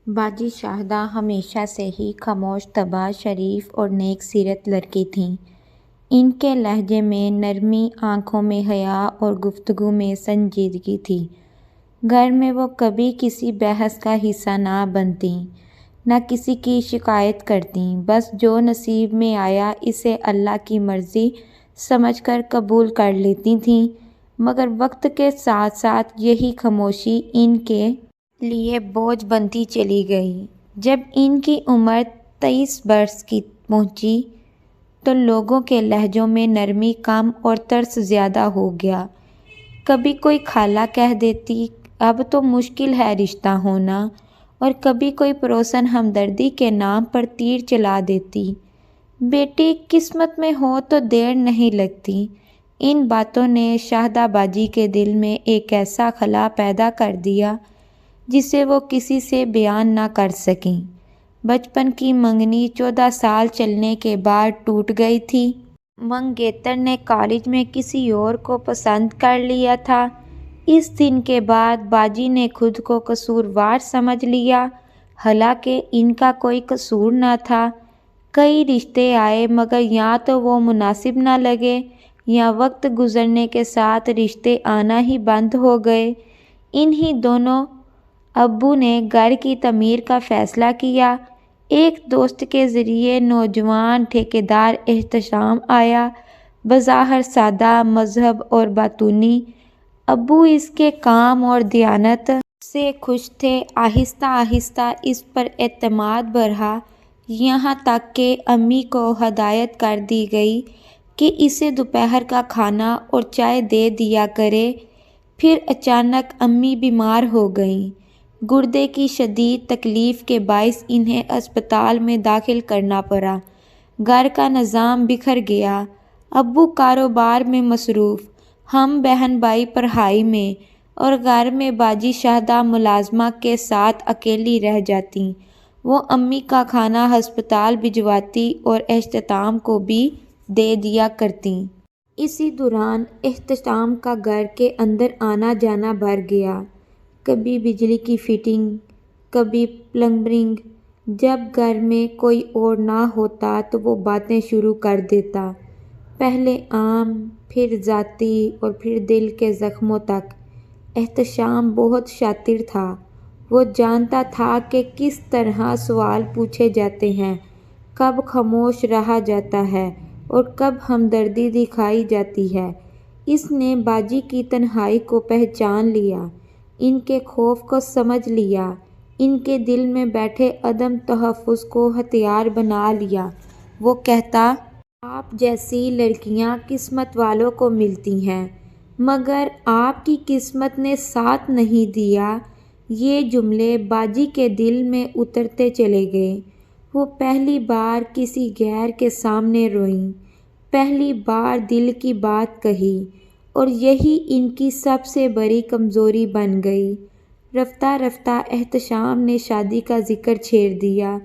باجی شاہدہ ہمیشہ سے ہی خاموش طبع، شریف اور نیک سیرت لڑکی تھیں۔ ان کے لہجے میں نرمی، آنکھوں میں حیا اور گفتگو میں سنجیدگی تھی۔ گھر میں وہ کبھی کسی بحث کا حصہ نہ بنتیں، نہ کسی کی شکایت کرتیں، بس جو نصیب میں آیا اسے اللہ کی مرضی سمجھ کر قبول کر لیتی تھیں۔ مگر وقت کے ساتھ ساتھ یہی خاموشی ان کے لیے بوجھ بنتی چلی گئی۔ جب ان کی عمر 23 برس کی پہنچی تو لوگوں کے لہجوں میں نرمی کم اور ترس زیادہ ہو گیا۔ کبھی کوئی خالہ کہہ دیتی، اب تو مشکل ہے رشتہ ہونا، اور کبھی کوئی پڑوسن ہمدردی کے نام پر تیر چلا دیتی، بیٹی قسمت میں ہو تو دیر نہیں لگتی۔ ان باتوں نے شاہدہ باجی کے دل میں ایک ایسا خلا پیدا کر دیا جسے وہ کسی سے بیان نہ کر سکیں۔ بچپن کی منگنی 14 سال چلنے کے بعد ٹوٹ گئی تھی۔ منگیتر نے کالج میں کسی اور کو پسند کر لیا تھا۔ اس دن کے بعد باجی نے خود کو قصوروار سمجھ لیا، حالانکہ ان کا کوئی قصور نہ تھا۔ کئی رشتے آئے مگر یا تو وہ مناسب نہ لگے یا وقت گزرنے کے ساتھ رشتے آنا ہی بند ہو گئے۔ انہی دنوں ابو نے گھر کی تعمیر کا فیصلہ کیا۔ ایک دوست کے ذریعے نوجوان ٹھیکیدار احتشام آیا، بظاہر سادہ، مذہب اور باطنی۔ ابو اس کے کام اور دیانت سے خوش تھے۔ آہستہ آہستہ اس پر اعتماد بڑھا، یہاں تک کہ امی کو ہدایت کر دی گئی کہ اسے دوپہر کا کھانا اور چائے دے دیا کرے۔ پھر اچانک امی بیمار ہو گئیں۔ گردے کی شدید تکلیف کے باعث انہیں اسپتال میں داخل کرنا پڑا۔ گھر کا نظام بکھر گیا۔ ابو کاروبار میں مصروف، ہم بہن بھائی پڑھائی میں، اور گھر میں باجی شاہدہ ملازمہ کے ساتھ اکیلی رہ جاتیں۔ وہ امی کا کھانا ہسپتال بھجواتی اور احتشام کو بھی دے دیا کرتیں۔ اسی دوران احتشام کا گھر کے اندر آنا جانا بڑھ گیا، کبھی بجلی کی فٹنگ، کبھی پلمبرنگ۔ جب گھر میں کوئی اور نہ ہوتا تو وہ باتیں شروع کر دیتا، پہلے عام، پھر ذاتی اور پھر دل کے زخموں تک۔ احتشام بہت شاطر تھا۔ وہ جانتا تھا کہ کس طرح سوال پوچھے جاتے ہیں، کب خاموش رہا جاتا ہے اور کب ہمدردی دکھائی جاتی ہے۔ اس نے باجی کی تنہائی کو پہچان لیا، ان کے خوف کو سمجھ لیا، ان کے دل میں بیٹھے عدم تحفظ کو ہتھیار بنا لیا۔ وہ کہتا، آپ جیسی لڑکیاں قسمت والوں کو ملتی ہیں، مگر آپ کی قسمت نے ساتھ نہیں دیا۔ یہ جملے باجی کے دل میں اترتے چلے گئے۔ وہ پہلی بار کسی غیر کے سامنے روئیں، پہلی بار دل کی بات کہی، اور یہی ان کی سب سے بڑی کمزوری بن گئی۔ رفتہ رفتہ احتشام نے شادی کا ذکر چھیڑ دیا۔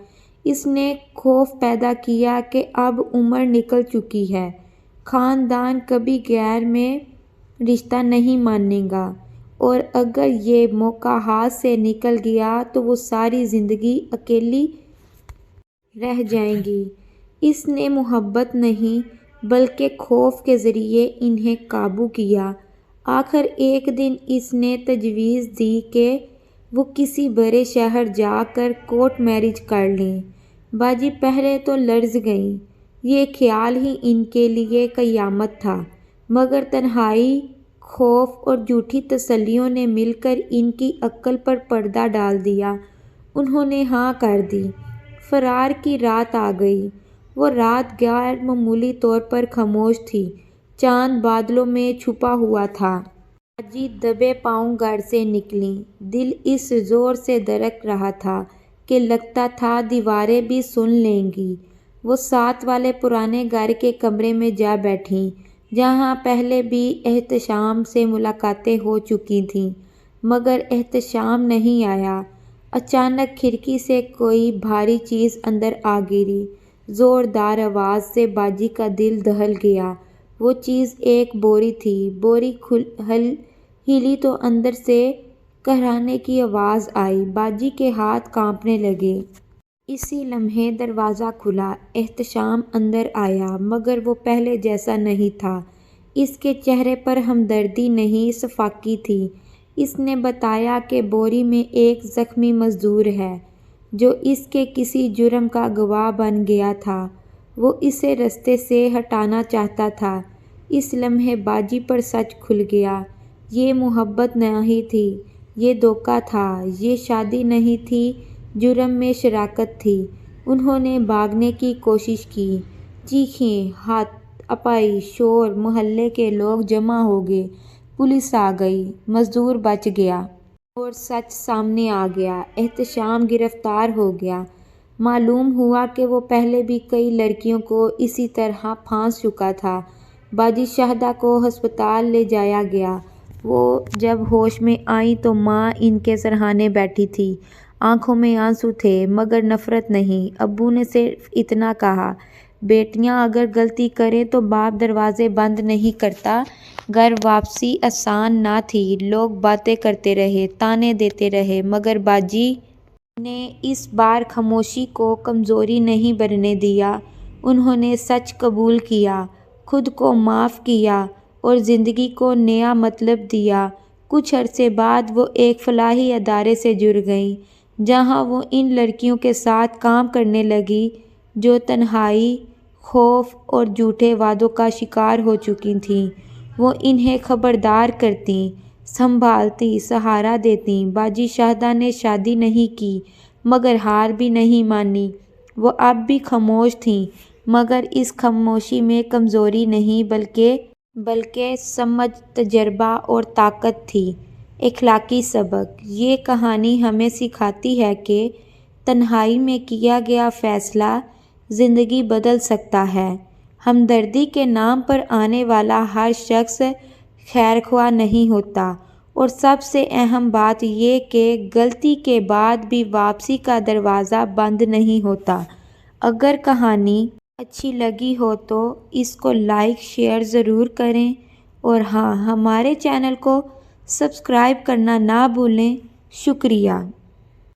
اس نے خوف پیدا کیا کہ اب عمر نکل چکی ہے، خاندان کبھی غیر میں رشتہ نہیں مانے گا، اور اگر یہ موقع ہاتھ سے نکل گیا تو وہ ساری زندگی اکیلی رہ جائیں گی۔ اس نے محبت نہیں بلکہ خوف کے ذریعے انہیں قابو کیا۔ آخر ایک دن اس نے تجویز دی کہ وہ کسی بڑے شہر جا کر کورٹ میرج کر لیں۔ باجی پہلے تو لرز گئیں، یہ خیال ہی ان کے لیے قیامت تھا، مگر تنہائی، خوف اور جھوٹی تسلیوں نے مل کر ان کی عقل پر پردہ ڈال دیا۔ انہوں نے ہاں کر دی۔ فرار کی رات آ گئی۔ وہ رات غیر معمولی طور پر خاموش تھی، چاند بادلوں میں چھپا ہوا تھا۔ باجی دبے پاؤں گھر سے نکلیں، دل اس زور سے دھڑک رہا تھا کہ لگتا تھا دیواریں بھی سن لیں گی۔ وہ ساتھ والے پرانے گھر کے کمرے میں جا بیٹھیں، جہاں پہلے بھی احتشام سے ملاقاتیں ہو چکی تھیں، مگر احتشام نہیں آیا۔ اچانک کھڑکی سے کوئی بھاری چیز اندر آ گری۔ زوردار آواز سے باجی کا دل دہل گیا۔ وہ چیز ایک بوری تھی۔ بوری ہلی تو اندر سے کہرانے کی آواز آئی، باجی کے ہاتھ کانپنے لگے۔ اسی لمحے دروازہ کھلا، احتشام اندر آیا، مگر وہ پہلے جیسا نہیں تھا۔ اس کے چہرے پر ہمدردی نہیں، صفاقی تھی۔ اس نے بتایا کہ بوری میں ایک زخمی مزدور ہے جو اس کے کسی جرم کا گواہ بن گیا تھا۔ وہ اسے رستے سے ہٹانا چاہتا تھا۔ اس لمحے باجی پر سچ کھل گیا۔ یہ محبت نہیں تھی، یہ دھوکہ تھا۔ یہ شادی نہیں تھی، جرم میں شراکت تھی۔ انہوں نے بھاگنے کی کوشش کی، چیخیں، ہاتھ اپائی، شور، محلے کے لوگ جمع ہو گئے، پولیس آ گئی، مزدور بچ گیا۔ اور سچ سامنے آ گیا، احتشام گرفتار ہو گیا۔ معلوم ہوا کہ وہ پہلے بھی کئی لڑکیوں کو اسی طرح پھانس چکا تھا۔ باجی شاہدہ کو ہسپتال لے جایا گیا۔ وہ جب ہوش میں آئیں تو ماں ان کے سرہانے بیٹھی تھی۔ آنکھوں میں آنسو تھے، مگر نفرت نہیں۔ ابو نے صرف اتنا کہا، بیٹیاں اگر غلطی کریں تو باپ دروازے بند نہیں کرتا۔ گھر واپسی آسان نہ تھی۔ لوگ باتیں کرتے رہے، طعنے دیتے رہے، مگر باجی نے اس بار خاموشی کو کمزوری نہیں بننے دیا۔ انہوں نے سچ قبول کیا، خود کو معاف کیا اور زندگی کو نیا مطلب دیا۔ کچھ عرصے بعد وہ ایک فلاحی ادارے سے جڑ گئیں، جہاں وہ ان لڑکیوں کے ساتھ کام کرنے لگیں جو تنہائی، خوف اور جھوٹے وعدوں کا شکار ہو چکی تھیں۔ وہ انہیں خبردار کرتیں، سنبھالتیں، سہارا دیتیں۔ باجی شاہدہ نے شادی نہیں کی، مگر ہار بھی نہیں مانی۔ وہ اب بھی خاموش تھیں، مگر اس خاموشی میں کمزوری نہیں بلکہ سمجھ، تجربہ اور طاقت تھی۔ اخلاقی سبق: یہ کہانی ہمیں سکھاتی ہے کہ تنہائی میں کیا گیا فیصلہ زندگی بدل سکتا ہے۔ ہمدردی کے نام پر آنے والا ہر شخص خیرخواہ نہیں ہوتا، اور سب سے اہم بات یہ کہ غلطی کے بعد بھی واپسی کا دروازہ بند نہیں ہوتا۔ اگر کہانی اچھی لگی ہو تو اس کو لائک، شیئر ضرور کریں، اور ہاں، ہمارے چینل کو سبسکرائب کرنا نہ بھولیں۔ شکریہ۔